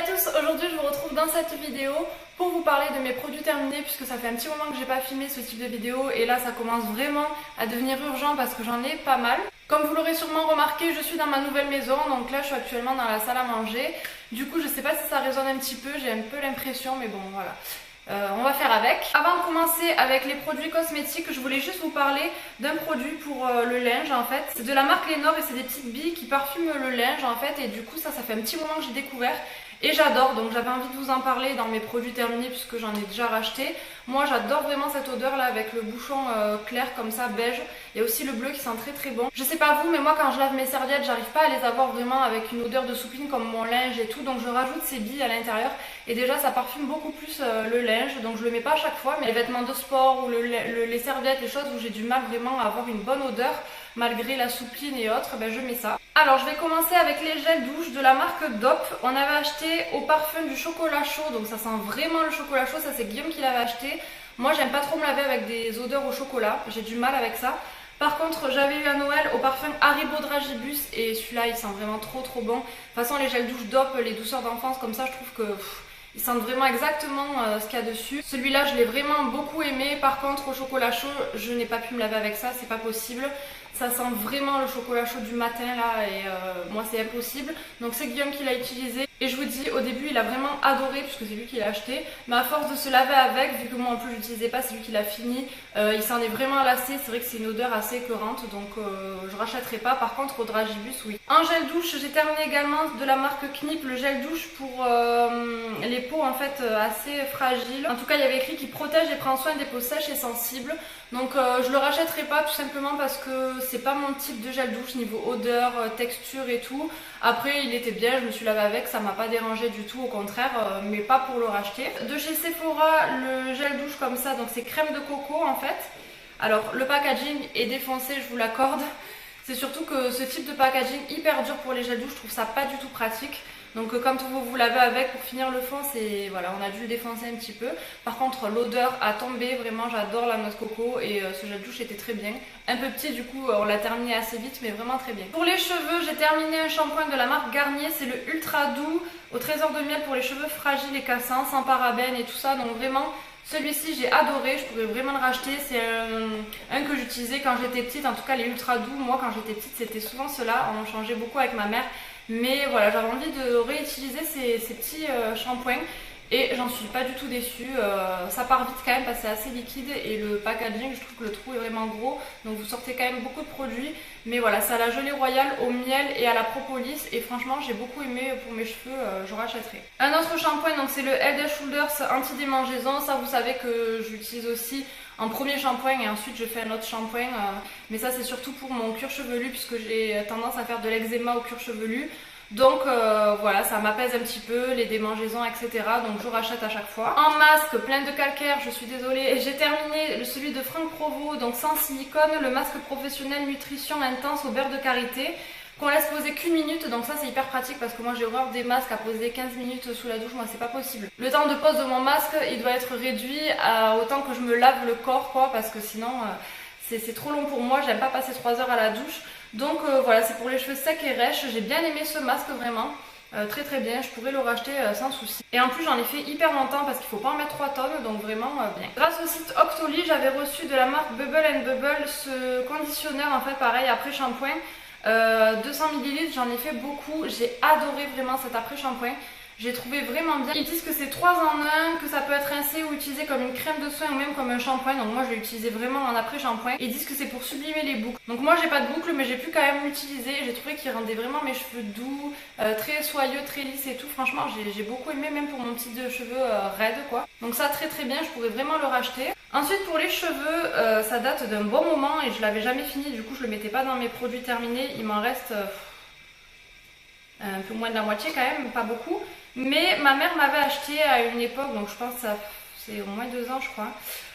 à tous, aujourd'hui je vous retrouve dans cette vidéo pour vous parler de mes produits terminés puisque ça fait un petit moment que j'ai pas filmé ce type de vidéo et là ça commence vraiment à devenir urgent parce que j'en ai pas mal. Comme vous l'aurez sûrement remarqué, je suis dans ma nouvelle maison, donc là je suis actuellement dans la salle à manger. Du coup je sais pas si ça résonne un petit peu, j'ai un peu l'impression mais bon voilà. On va faire avec. Avant de commencer avec les produits cosmétiques, je voulais juste vous parler d'un produit pour le linge en fait. C'est de la marque Lénore et c'est des petites billes qui parfument le linge en fait et du coup ça fait un petit moment que j'ai découvert et j'adore, donc j'avais envie de vous en parler dans mes produits terminés puisque j'en ai déjà racheté. Moi j'adore vraiment cette odeur là avec le bouchon clair comme ça beige et aussi le bleu qui sent très très bon. Je sais pas vous mais moi quand je lave mes serviettes j'arrive pas à les avoir vraiment avec une odeur de soupline comme mon linge et tout, donc je rajoute ces billes à l'intérieur et déjà ça parfume beaucoup plus le linge, donc je le mets pas à chaque fois, mais les vêtements de sport ou les serviettes, les choses où j'ai du mal vraiment à avoir une bonne odeur malgré la soupline et autres, ben je mets ça. Alors je vais commencer avec les gels douche de la marque Dop. On avait acheté au parfum du chocolat chaud, donc ça sent vraiment le chocolat chaud, ça c'est Guillaume qui l'avait acheté. Moi j'aime pas trop me laver avec des odeurs au chocolat, j'ai du mal avec ça. Par contre j'avais eu à Noël au parfum Haribo Dragibus et celui-là il sent vraiment trop bon. De toute façon les gels douche Dop, les douceurs d'enfance comme ça, je trouve que ils sentent vraiment exactement ce qu'il y a dessus. Celui-là je l'ai vraiment beaucoup aimé. Par contre au chocolat chaud je n'ai pas pu me laver avec ça, c'est pas possible. Ça sent vraiment le chocolat chaud du matin là et moi c'est impossible. Donc c'est Guillaume qui l'a utilisé et je vous dis au début il a vraiment adoré puisque c'est lui qui l'a acheté. Mais à force de se laver avec, vu que moi en plus je l'utilisais pas, c'est lui qui l'a fini, il s'en est vraiment lassé. C'est vrai que c'est une odeur assez écœurante donc je rachèterai pas. Par contre au Dragibus oui. En gel douche j'ai terminé également de la marque Knip le gel douche pour les peaux en fait assez fragiles. En tout cas il y avait écrit qu'il protège et prend soin des peaux sèches et sensibles. Donc je le rachèterai pas tout simplement parce que c'est pas mon type de gel douche niveau odeur, texture et tout. Après il était bien, je me suis lavé avec, ça m'a pas dérangé du tout, au contraire, mais pas pour le racheter. De chez Sephora, le gel douche comme ça, donc c'est crème de coco en fait. Alors le packaging est défoncé, je vous l'accorde. C'est surtout que ce type de packaging hyper dur pour les gels douche, je trouve ça pas du tout pratique. Donc quand vous vous lavez avec pour finir le fond, c'est voilà, on a dû le défoncer un petit peu. Par contre l'odeur a tombé, vraiment j'adore la noix de coco et ce gel douche était très bien. Un peu petit du coup on l'a terminé assez vite mais vraiment très bien. Pour les cheveux j'ai terminé un shampoing de la marque Garnier, c'est le Ultra Doux au trésor de miel pour les cheveux fragiles et cassants, sans parabènes et tout ça, donc vraiment celui-ci j'ai adoré, je pourrais vraiment le racheter, c'est un que j'utilisais quand j'étais petite, en tout cas les Ultra Doux, moi quand j'étais petite c'était souvent ceux-là, on en changeait beaucoup avec ma mère. Mais voilà, j'avais envie de réutiliser ces petits shampoings et j'en suis pas du tout déçue. Ça part vite quand même parce que c'est assez liquide et le packaging, je trouve que le trou est vraiment gros. Donc vous sortez quand même beaucoup de produits. Mais voilà, c'est à la gelée royale, au miel et à la propolis. Et franchement, j'ai beaucoup aimé pour mes cheveux, je rachèterai. Un autre shampoing, donc c'est le Head & Shoulders anti-démangeaison. Ça, vous savez que j'utilise aussi en premier shampoing et ensuite je fais un autre shampoing. Mais ça, c'est surtout pour mon cuir chevelu puisque j'ai tendance à faire de l'eczéma au cuir chevelu. Donc voilà, ça m'apaise un petit peu, les démangeaisons, etc. Donc je rachète à chaque fois. En masque, plein de calcaire, je suis désolée. J'ai terminé celui de Franck Provo, donc sans silicone, le masque professionnel nutrition intense au beurre de karité, qu'on laisse poser qu'une minute, donc ça c'est hyper pratique parce que moi j'ai horreur des masques à poser 15 minutes sous la douche, moi c'est pas possible. Le temps de pose de mon masque, il doit être réduit à autant que je me lave le corps quoi, parce que sinon c'est trop long pour moi, j'aime pas passer 3 heures à la douche. Donc voilà, c'est pour les cheveux secs et rêches, j'ai bien aimé ce masque vraiment, très bien, je pourrais le racheter sans souci. Et en plus j'en ai fait hyper longtemps parce qu'il faut pas en mettre 3 tonnes, donc vraiment bien. Grâce au site Octoly, j'avais reçu de la marque Bubble Bubble ce conditionneur en fait pareil après shampoing. 200 ml, j'en ai fait beaucoup, j'ai adoré vraiment cet après shampoing. J'ai trouvé vraiment bien. Ils disent que c'est 3 en 1, que ça peut être rincé ou utilisé comme une crème de soin ou même comme un shampoing. Donc moi je l'ai utilisé vraiment en après shampoing. Ils disent que c'est pour sublimer les boucles. Donc moi j'ai pas de boucles mais j'ai pu quand même l'utiliser. J'ai trouvé qu'il rendait vraiment mes cheveux doux, très soyeux, très lisses et tout. Franchement j'ai beaucoup aimé même pour mon petit de cheveux raide quoi. Donc ça très bien, je pourrais vraiment le racheter. Ensuite pour les cheveux, ça date d'un bon moment et je l'avais jamais fini. Du coup je le mettais pas dans mes produits terminés. Il m'en reste un peu moins de la moitié quand même, pas beaucoup. Mais ma mère m'avait acheté à une époque, donc je pense que c'est au moins 2 ans je crois.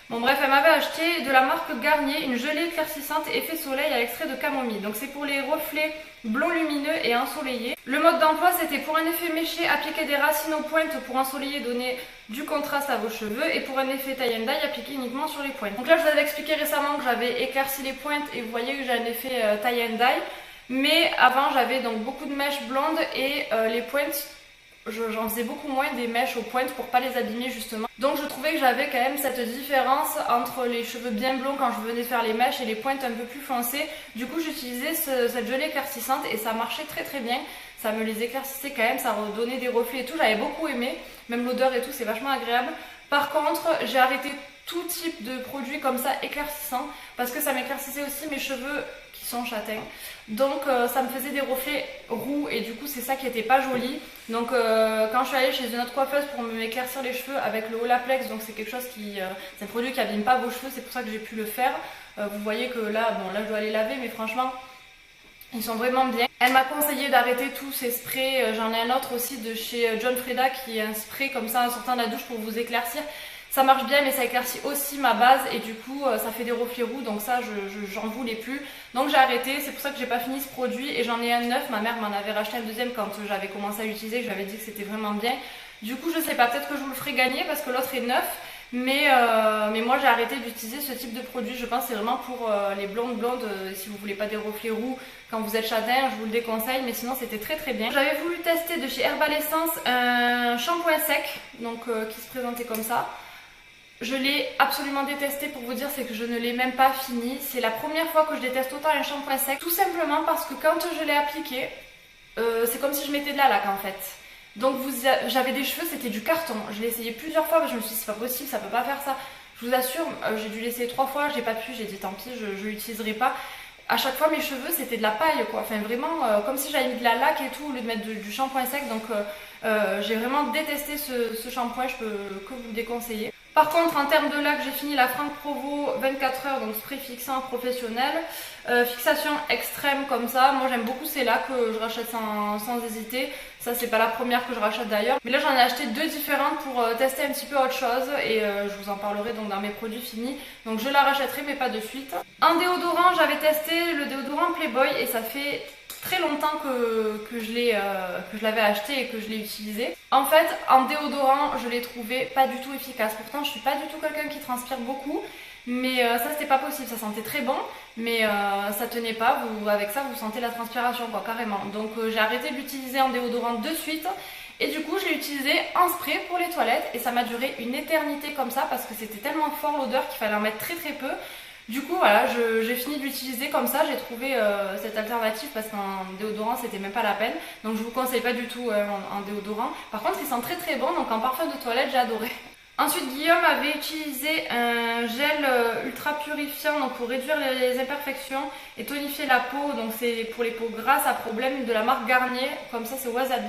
Bon bref, elle m'avait acheté de la marque Garnier une gelée éclaircissante effet soleil à extrait de camomille. Donc c'est pour les reflets blonds lumineux et ensoleillés. Le mode d'emploi c'était pour un effet méché, appliquer des racines aux pointes pour ensoleiller, donner du contraste à vos cheveux. Et pour un effet tie and dye, appliquer uniquement sur les pointes. Donc là je vous avais expliqué récemment que j'avais éclairci les pointes et vous voyez que j'ai un effet tie and dye. Mais avant j'avais donc beaucoup de mèches blondes et les pointes j'en faisais beaucoup moins des mèches aux pointes pour pas les abîmer justement. Donc je trouvais que j'avais quand même cette différence entre les cheveux bien blonds quand je venais faire les mèches et les pointes un peu plus foncées. Du coup j'utilisais cette gelée éclaircissante et ça marchait très très bien. Ça me les éclaircissait quand même, ça redonnait des reflets et tout, j'avais beaucoup aimé. Même l'odeur et tout, c'est vachement agréable. Par contre, j'ai arrêté tout type de produits comme ça éclaircissants parce que ça m'éclaircissait aussi mes cheveux qui sont châtains. Donc ça me faisait des reflets roux et du coup c'est ça qui était pas joli. Donc quand je suis allée chez une autre coiffeuse pour m'éclaircir les cheveux avec le Olaplex, donc c'est quelque chose qui c'est un produit qui abîme pas vos cheveux, c'est pour ça que j'ai pu le faire. Vous voyez que là, bon là je dois les laver, mais franchement ils sont vraiment bien. Elle m'a conseillé d'arrêter tous ces sprays. J'en ai un autre aussi de chez John Frieda qui est un spray comme ça en sortant de la douche pour vous éclaircir. Ça marche bien mais ça éclaircit aussi ma base et du coup ça fait des reflets roux, donc ça j'en voulais plus. Donc j'ai arrêté, c'est pour ça que j'ai pas fini ce produit et j'en ai un neuf. Ma mère m'en avait racheté un deuxième quand j'avais commencé à l'utiliser, je lui avais dit que c'était vraiment bien. Du coup je sais pas, peut-être que je vous le ferai gagner parce que l'autre est neuf. Mais moi j'ai arrêté d'utiliser ce type de produit. Je pense que c'est vraiment pour les blondes. Si vous voulez pas des reflets roux quand vous êtes châtain, je vous le déconseille, mais sinon c'était très très bien. J'avais voulu tester de chez Herbal Essence un shampoing sec, donc qui se présentait comme ça. Je l'ai absolument détesté, pour vous dire, c'est que je ne l'ai même pas fini. C'est la première fois que je déteste autant un shampoing sec, tout simplement parce que quand je l'ai appliqué, c'est comme si je mettais de la laque en fait. Donc j'avais des cheveux, c'était du carton. Je l'ai essayé plusieurs fois, je me suis dit c'est pas possible, ça peut pas faire ça. Je vous assure, j'ai dû l'essayer 3 fois, j'ai pas pu, j'ai dit tant pis, je l'utiliserai pas. À chaque fois mes cheveux c'était de la paille quoi, enfin vraiment comme si j'avais mis de la laque et tout au lieu de mettre du shampoing sec. Donc j'ai vraiment détesté ce shampoing, je peux que vous le déconseiller. Par contre en termes de laque, j'ai fini la Franck Provo 24 heures, donc spray fixant professionnel. Fixation extrême comme ça, moi j'aime beaucoup ces laques, je rachète sans hésiter. Ça c'est pas la première que je rachète d'ailleurs. Mais là j'en ai acheté 2 différentes pour tester un petit peu autre chose et je vous en parlerai donc dans mes produits finis. Donc je la rachèterai mais pas de suite. En déodorant, j'avais testé le déodorant Playboy et ça fait très longtemps que je l'avais acheté et que je l'ai utilisé. En fait, en déodorant, je l'ai trouvé pas du tout efficace. Pourtant, je suis pas du tout quelqu'un qui transpire beaucoup, mais ça c'était pas possible. Ça sentait très bon, mais ça tenait pas. Avec ça, vous sentez la transpiration quoi, carrément. Donc j'ai arrêté de l'utiliser en déodorant de suite. Et du coup, je l'ai utilisé en spray pour les toilettes et ça m'a duré une éternité comme ça parce que c'était tellement fort l'odeur qu'il fallait en mettre très très peu. Du coup voilà, j'ai fini de l'utiliser comme ça, j'ai trouvé cette alternative parce qu'en déodorant c'était même pas la peine. Donc je vous conseille pas du tout en déodorant. Par contre il sent très très bon, donc en parfum de toilette j'ai adoré. Ensuite Guillaume avait utilisé un gel ultra purifiant donc pour réduire les imperfections et tonifier la peau. Donc c'est pour les peaux grasses à problème de la marque Garnier, comme ça c'est Wasabi.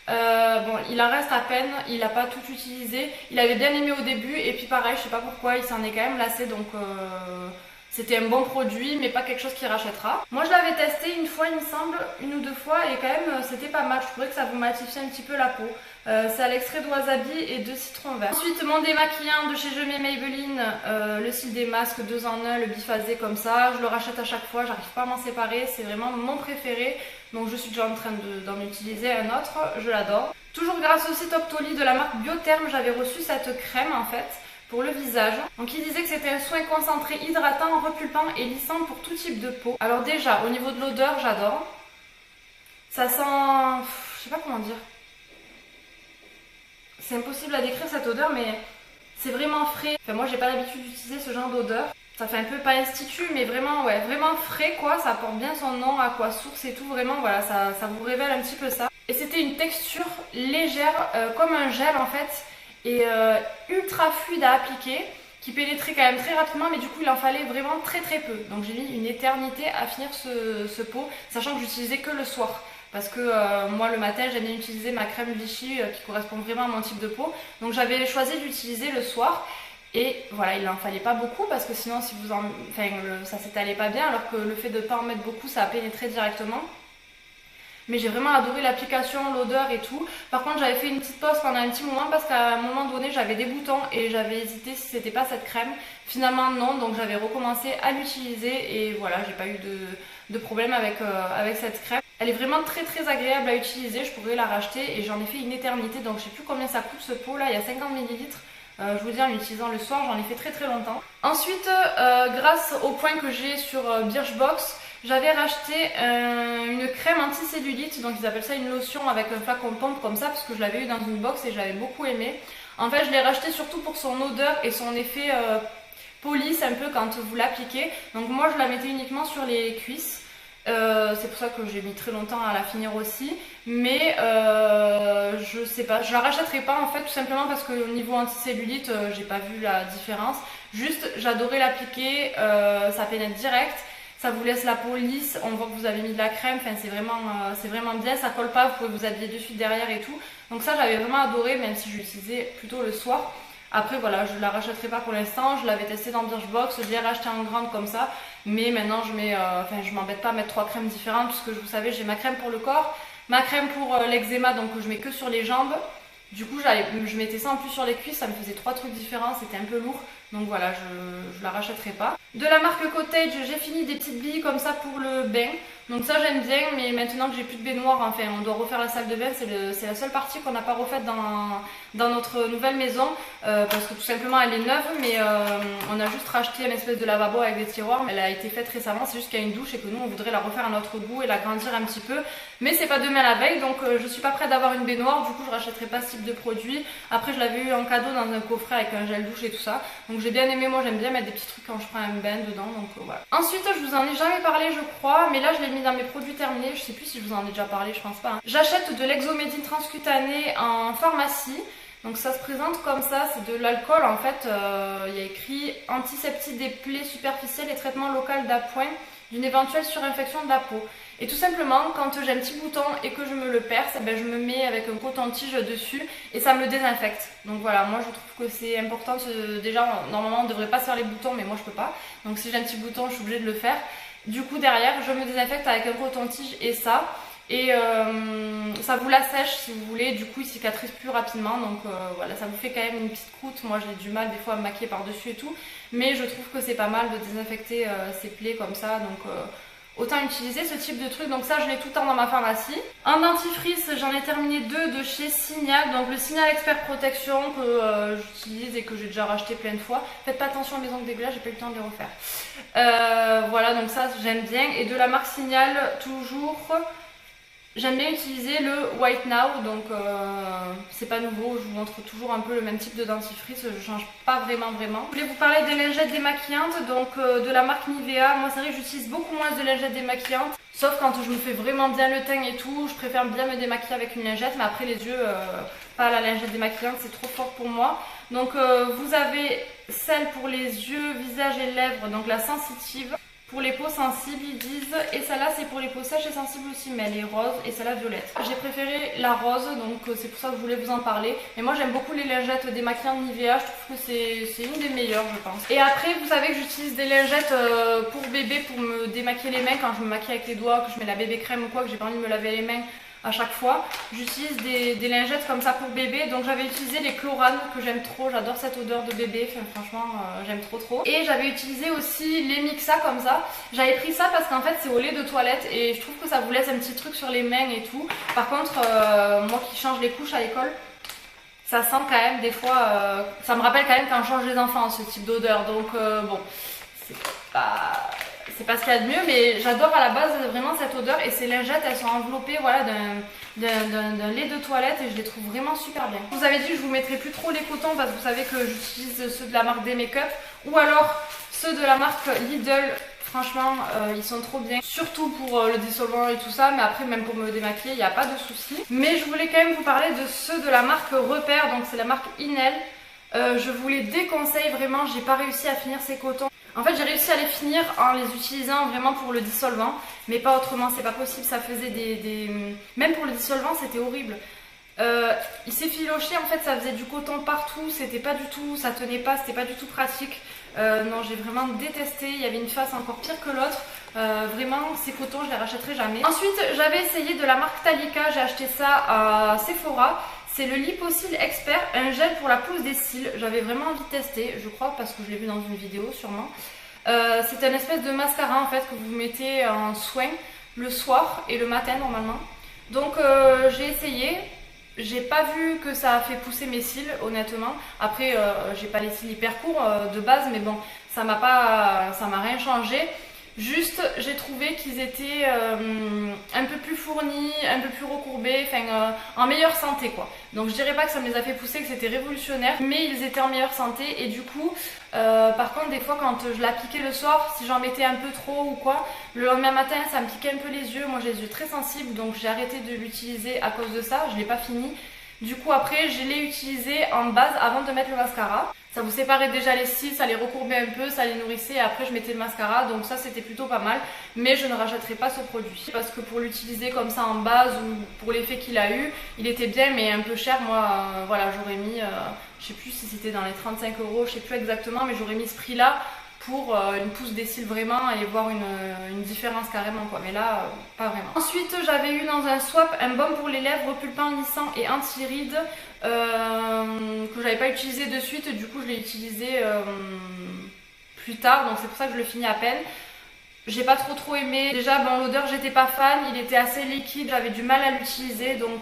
Bon, il en reste à peine, il n'a pas tout utilisé. Il avait bien aimé au début et puis pareil, je sais pas pourquoi, il s'en est quand même lassé, donc c'était un bon produit mais pas quelque chose qu'il rachètera. Moi je l'avais testé une fois il me semble, 1 ou 2 fois et quand même c'était pas mal. Je trouvais que ça vous matifiait un petit peu la peau. C'est à l'extrait de wasabi et de citron vert. Ensuite mon démaquillant de chez Je Mets Maybelline, le cils des masques 2 en 1, le biphasé comme ça. Je le rachète à chaque fois, j'arrive pas à m'en séparer, c'est vraiment mon préféré. Donc je suis déjà en train d'en utiliser un autre, je l'adore. Toujours grâce au site Octoly de la marque Biotherm, j'avais reçu cette crème en fait pour le visage. Donc il disait que c'était un soin concentré, hydratant, repulpant et lissant pour tout type de peau. Alors déjà au niveau de l'odeur, j'adore. Ça sent... je sais pas comment dire. C'est impossible à décrire cette odeur mais c'est vraiment frais. Enfin moi j'ai pas l'habitude d'utiliser ce genre d'odeur. Ça fait un peu pas institut mais vraiment ouais, vraiment frais quoi, ça porte bien son nom, Aquasource et tout, vraiment voilà, ça vous révèle un petit peu ça. Et c'était une texture légère, comme un gel en fait, et ultra fluide à appliquer, qui pénétrait quand même très rapidement mais du coup il en fallait vraiment très très peu. Donc j'ai mis une éternité à finir ce pot, sachant que j'utilisais que le soir. Parce que moi le matin j'aime bien utiliser ma crème Vichy qui correspond vraiment à mon type de peau. Donc j'avais choisi d'utiliser le soir. Et voilà, il n'en fallait pas beaucoup parce que sinon si vous ça s'étalait pas bien, alors que le fait de ne pas en mettre beaucoup ça a pénétré directement. Mais j'ai vraiment adoré l'application, l'odeur et tout. Par contre j'avais fait une petite pause pendant un petit moment parce qu'à un moment donné j'avais des boutons et j'avais hésité si c'était pas cette crème. Finalement non, donc j'avais recommencé à l'utiliser et voilà, j'ai pas eu de problème avec cette crème. Elle est vraiment très très agréable à utiliser, je pourrais la racheter et j'en ai fait une éternité, donc je sais plus combien ça coûte ce pot là, il y a 50 ml. Je vous dis en l'utilisant le soir, j'en ai fait très très longtemps. Ensuite, grâce au point que j'ai sur Birchbox, J'avais racheté une crème anti-cellulite, donc ils appellent ça une lotion avec un flacon pompe comme ça, parce que je l'avais eu dans une box et j'avais beaucoup aimé. En fait, je l'ai racheté surtout pour son odeur et son effet police un peu quand vous l'appliquez. Donc moi, je la mettais uniquement sur les cuisses. C'est pour ça que j'ai mis très longtemps à la finir aussi, mais je sais pas, je la rachèterai pas en fait, tout simplement parce que au niveau anticellulite j'ai pas vu la différence. Juste j'adorais l'appliquer, ça pénètre direct, ça vous laisse la peau lisse, on voit que vous avez mis de la crème, enfin c'est vraiment bien, ça colle pas, vous pouvez vous habiller dessus derrière et tout. Donc ça j'avais vraiment adoré, même si je l'utilisais plutôt le soir. Après voilà, je la rachèterai pas pour l'instant, je l'avais testé dans Birchbox, je l'ai racheté en grande comme ça, mais maintenant je m'embête pas à mettre 3 crèmes différentes, puisque vous savez j'ai ma crème pour le corps, ma crème pour l'eczéma, donc je mets que sur les jambes. Du coup je mettais ça en plus sur les cuisses, ça me faisait 3 trucs différents, c'était un peu lourd, donc voilà, je la rachèterai pas. De la marque Cottage, j'ai fini des petites billes comme ça pour le bain. Donc ça j'aime bien, mais maintenant que j'ai plus de baignoire, enfin on doit refaire la salle de bain, c'est la seule partie qu'on n'a pas refaite dans notre nouvelle maison, parce que tout simplement elle est neuve, mais on a juste racheté une espèce de lavabo avec des tiroirs. Elle a été faite récemment, c'est juste qu'il y a une douche et que nous on voudrait la refaire à notre goût et l'agrandir un petit peu, mais c'est pas demain la veille, donc je suis pas prête d'avoir une baignoire, du coup je rachèterai pas ce type de produit. Après je l'avais eu en cadeau dans un coffret avec un gel douche et tout ça, donc j'ai bien aimé, moi j'aime bien mettre des petits trucs quand je prends un bain dedans, donc voilà. Ensuite je vous en ai jamais parlé je crois, mais là je l'ai mis dans mes produits terminés, je sais plus si je vous en ai déjà parlé, je pense pas. Hein. J'achète de l'Exomédine transcutané en pharmacie. Donc ça se présente comme ça, c'est de l'alcool en fait, il y a écrit antiseptique des plaies superficielles et traitement local d'appoint d'une éventuelle surinfection de la peau. Et tout simplement, quand j'ai un petit bouton et que je me le perce, ben, je me mets avec un coton-tige dessus et ça me le désinfecte. Donc voilà, moi je trouve que c'est important, déjà normalement on ne devrait pas se faire les boutons, mais moi je peux pas. Donc si j'ai un petit bouton, je suis obligée de le faire. Du coup derrière, je me désinfecte avec un coton-tige et ça. Et ça vous l'assèche si vous voulez, du coup il cicatrise plus rapidement, donc voilà, ça vous fait quand même une petite croûte. Moi j'ai du mal des fois à me maquiller par dessus et tout, mais je trouve que c'est pas mal de désinfecter ces plaies comme ça, donc autant utiliser ce type de truc. Donc ça je l'ai tout le temps dans ma pharmacie. En dentifrice j'en ai terminé 2 de chez Signal, donc le Signal Expert Protection que j'utilise et que j'ai déjà racheté plein de fois. Faites pas attention à mes ongles dégueulasses, j'ai pas eu le temps de les refaire. Voilà, donc ça j'aime bien. Et de la marque Signal toujours, j'aime bien utiliser le White Now, donc c'est pas nouveau, je vous montre toujours un peu le même type de dentifrice, je change pas vraiment. Je voulais vous parler des lingettes démaquillantes, donc de la marque Nivea. Moi c'est vrai que j'utilise beaucoup moins de lingettes démaquillantes, sauf quand je me fais vraiment bien le teint et tout, je préfère bien me démaquiller avec une lingette, mais après les yeux, pas la lingette démaquillante, c'est trop fort pour moi. Donc vous avez celle pour les yeux, visage et lèvres, donc la sensitive. Pour les peaux sensibles ils disent, et celle-là c'est pour les peaux sèches et sensibles aussi, mais elle est rose et celle-là violette. J'ai préféré la rose, donc c'est pour ça que je voulais vous en parler. Mais moi j'aime beaucoup les lingettes démaquillantes Nivea, je trouve que c'est une des meilleures je pense. Et après vous savez que j'utilise des lingettes pour bébé pour me démaquiller les mains quand je me maquille avec les doigts, que je mets la bébé crème ou quoi, que j'ai pas envie de me laver les mains à chaque fois. J'utilise des lingettes comme ça pour bébé, donc j'avais utilisé les Chlorane que j'aime trop, j'adore cette odeur de bébé, enfin, franchement j'aime trop. Et j'avais utilisé aussi les Mixa comme ça, j'avais pris ça parce qu'en fait c'est au lait de toilette et je trouve que ça vous laisse un petit truc sur les mains et tout. Par contre moi qui change les couches à l'école, ça sent quand même des fois, ça me rappelle quand même quand je change les enfants ce type d'odeur, donc bon, c'est pas ce qu'il y a de mieux, mais j'adore à la base vraiment cette odeur. Et ces lingettes elles sont enveloppées voilà, d'un lait de toilette et je les trouve vraiment super bien. Je vous avais dit que je vous mettrai plus trop les cotons parce que vous savez que j'utilise ceux de la marque D-Makeup ou alors ceux de la marque Lidl. Franchement ils sont trop bien, surtout pour le dissolvant et tout ça, mais après même pour me démaquiller il n'y a pas de souci. Mais je voulais quand même vous parler de ceux de la marque Repère, donc c'est la marque Inel. Je vous les déconseille vraiment, j'ai pas réussi à finir ces cotons. En fait j'ai réussi à les finir en les utilisant vraiment pour le dissolvant, mais pas autrement, c'est pas possible, ça faisait même pour le dissolvant c'était horrible. Il s'est filoché, en fait ça faisait du coton partout, c'était pas du tout, ça tenait pas, c'était pas du tout pratique. Non, j'ai vraiment détesté, il y avait une face encore pire que l'autre. Vraiment ces cotons je les rachèterai jamais. Ensuite j'avais essayé de la marque Talika, j'ai acheté ça à Sephora. C'est le Liposil Expert, un gel pour la pousse des cils. J'avais vraiment envie de tester, je crois, parce que je l'ai vu dans une vidéo sûrement. C'est un espèce de mascara en fait que vous mettez en soin le soir et le matin normalement. Donc j'ai essayé, j'ai pas vu que ça a fait pousser mes cils honnêtement. Après j'ai pas les cils hyper courts de base, mais bon ça m'a rien changé. Juste, j'ai trouvé qu'ils étaient un peu plus fournis, un peu plus recourbés, enfin en meilleure santé quoi. Donc je dirais pas que ça me les a fait pousser, que c'était révolutionnaire, mais ils étaient en meilleure santé et du coup, par contre des fois quand je l'appliquais le soir, si j'en mettais un peu trop ou quoi, le lendemain matin ça me piquait un peu les yeux, moi j'ai les yeux très sensibles donc j'ai arrêté de l'utiliser à cause de ça, je l'ai pas fini. Du coup après je l'ai utilisé en base avant de mettre le mascara. Ça vous séparait déjà les cils, ça les recourbait un peu, ça les nourrissait et après je mettais le mascara donc ça c'était plutôt pas mal. Mais je ne rachèterai pas ce produit parce que pour l'utiliser comme ça en base ou pour l'effet qu'il a eu, il était bien mais un peu cher. Moi voilà, j'aurais mis, je sais plus si c'était dans les 35 €, je sais plus exactement, mais j'aurais mis ce prix là pour une pousse des cils vraiment et voir une différence carrément quoi, mais là pas vraiment. Ensuite j'avais eu dans un swap un baume pour les lèvres repulpant, lissant et anti-rides que j'avais pas utilisé de suite, du coup je l'ai utilisé plus tard donc c'est pour ça que je le finis à peine. J'ai pas trop aimé, déjà bon, l'odeur j'étais pas fan, il était assez liquide, j'avais du mal à l'utiliser donc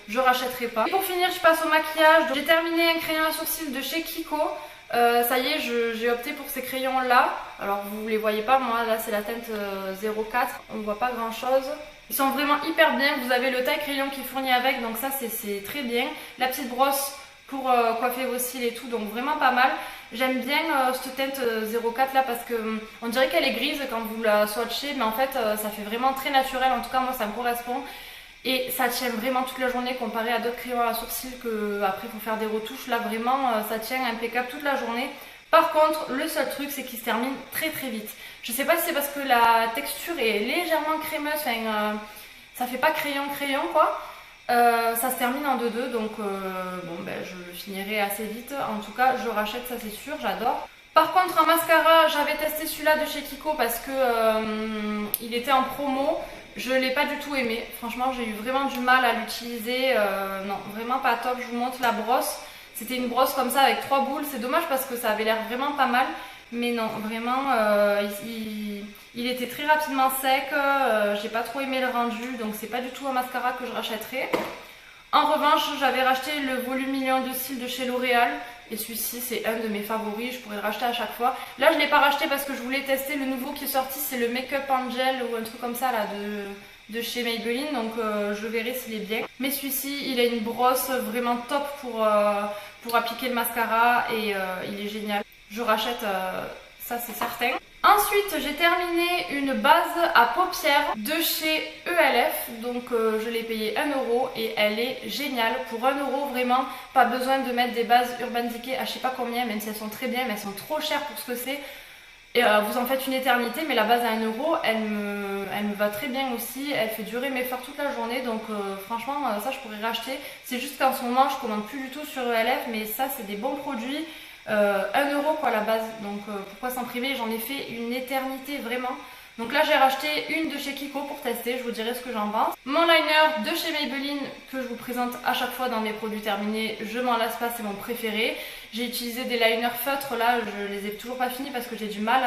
je rachèterai pas. Et pour finir je passe au maquillage, j'ai terminé un crayon à sourcils de chez Kiko. Ça y est, j'ai opté pour ces crayons là. Alors vous les voyez pas, moi là c'est la teinte 04, on voit pas grand chose. Ils sont vraiment hyper bien, vous avez le taille crayon qui est fourni avec, donc ça c'est très bien. La petite brosse pour coiffer vos cils et tout, donc vraiment pas mal. J'aime bien cette teinte 04 là parce que on dirait qu'elle est grise quand vous la swatchez, mais en fait ça fait vraiment très naturel, en tout cas moi ça me correspond. Et ça tient vraiment toute la journée comparé à d'autres crayons à sourcils que après il faut faire des retouches. Là vraiment ça tient impeccable toute la journée. Par contre le seul truc c'est qu'il se termine très vite. Je sais pas si c'est parce que la texture est légèrement crémeuse, enfin ça fait pas crayon quoi. Ça se termine en 2-2 donc bon ben je le finirai assez vite. En tout cas je rachète, ça c'est sûr, j'adore. Par contre en mascara j'avais testé celui-là de chez Kiko parce que il était en promo. Je l'ai pas du tout aimé, franchement j'ai eu vraiment du mal à l'utiliser, non vraiment pas top. Je vous montre la brosse, c'était une brosse comme ça avec 3 boules, c'est dommage parce que ça avait l'air vraiment pas mal, mais non vraiment il était très rapidement sec, j'ai pas trop aimé le rendu donc c'est pas du tout un mascara que je rachèterai. En revanche j'avais racheté le volume million de cils de chez L'Oréal. Et celui-ci c'est un de mes favoris, je pourrais le racheter à chaque fois. Là je ne l'ai pas racheté parce que je voulais tester le nouveau qui est sorti, c'est le Make Up Angel ou un truc comme ça là de chez Maybelline. Donc je verrai s'il est bien. Mais celui-ci il a une brosse vraiment top pour appliquer le mascara et il est génial. Je rachète, ça c'est certain. Ensuite j'ai terminé une base à paupières de chez ELF, donc je l'ai payé 1 € et elle est géniale. Pour 1 € vraiment, pas besoin de mettre des bases Urban Decay à je sais pas combien, même si elles sont très bien, mais elles sont trop chères pour ce que c'est. Et vous en faites une éternité, mais la base à 1 €, elle me va très bien aussi, elle fait durer mes fleurs toute la journée, donc franchement ça je pourrais racheter. C'est juste qu'en ce moment je commande plus du tout sur ELF, mais ça c'est des bons produits. 1 € quoi la base, donc pourquoi s'en priver, j'en ai fait une éternité vraiment. Donc là j'ai racheté une de chez Kiko pour tester, je vous dirai ce que j'en pense. Mon liner de chez Maybelline que je vous présente à chaque fois dans mes produits terminés, je m'en lasse pas, c'est mon préféré. J'ai utilisé des liners feutres là, je les ai toujours pas finis parce que j'ai du mal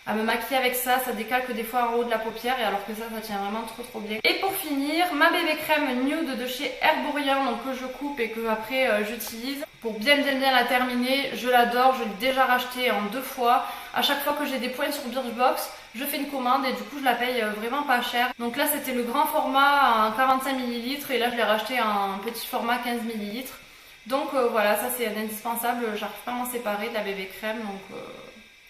à me maquiller avec ça, ça décalque des fois en haut de la paupière et alors que ça tient vraiment trop bien. Et pour finir, ma bébé crème nude de chez Herborian, donc que je coupe et que après j'utilise pour bien la terminer. Je l'adore, je l'ai déjà racheté en 2 fois. À chaque fois que j'ai des points sur Birchbox, je fais une commande et du coup je la paye vraiment pas cher. Donc là c'était le grand format en 45 ml et là je l'ai racheté en petit format 15 ml. Donc voilà, ça c'est un indispensable, j'arrive pas à m'en séparer de la bébé crème, donc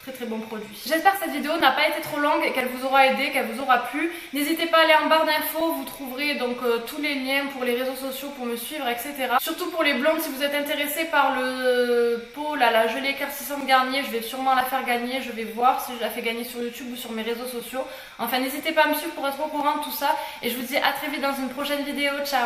très bon produit. J'espère que cette vidéo n'a pas été trop longue et qu'elle vous aura aidé, qu'elle vous aura plu. N'hésitez pas à aller en barre d'infos, vous trouverez donc tous les liens pour les réseaux sociaux pour me suivre, etc. Surtout pour les blondes, si vous êtes intéressé par le pot, là, la gelée éclaircissante Garnier, je vais sûrement la faire gagner, je vais voir si je la fais gagner sur YouTube ou sur mes réseaux sociaux. Enfin, n'hésitez pas à me suivre pour être au courant de tout ça et je vous dis à très vite dans une prochaine vidéo. Ciao!